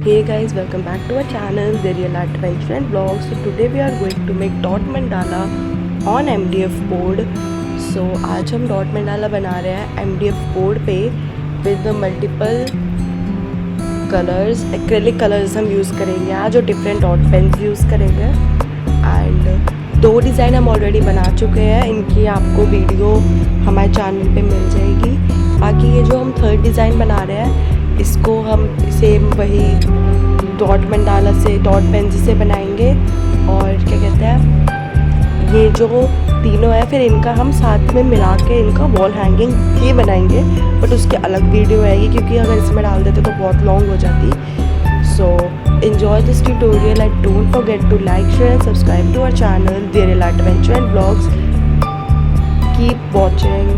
Hey guys, welcome back to our channel, The Real Adventure and Vlogs. So today we are going to make Dot Mandala on MDF board. So आज हम Dot Mandala बना रहे हैं MDF board पे with the multiple colors, acrylic colors हम यूज़ करेंगे आज और different dot pens यूज़ करेंगे. And दो डिज़ाइन हम ऑलरेडी बना चुके हैं, इनकी आपको वीडियो हमारे चैनल पे मिल जाएगी. बाकी ये जो हम थर्ड डिज़ाइन बना रहे हैं इसको हम सेम वही डॉट मंडाला से डॉट पेन से बनाएंगे. और क्या कहते हैं, ये जो तीनों है फिर इनका हम साथ में मिला के इनका वॉल हैंगिंग ही बनाएंगे. बट उसकी अलग वीडियो आएगी क्योंकि अगर इसमें डाल देते तो बहुत लॉन्ग हो जाती. सो enjoy this tutorial and don't forget to like, share and subscribe to our channel, The Real Adventure and Vlogs. Keep watching.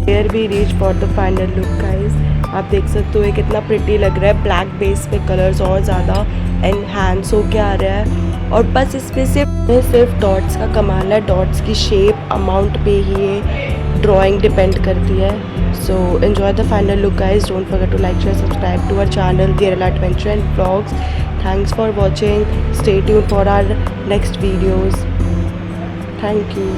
Here we reach for the final look guys. आप देख सकते हो ये कितना प्रिटी लग रहा है, ब्लैक बेस पे कलर्स और ज़्यादा एनहांस होके आ रहा है। और बस इसमें सिर्फ डॉट्स का कमाल है, डॉट्स की शेप अमाउंट पे ही ये ड्राइंग डिपेंड करती है। So enjoy the final look guys, don't forget to like share subscribe to our channel Kerala adventure and vlogs. Thanks for watching, stay tuned for our next videos. Thank you.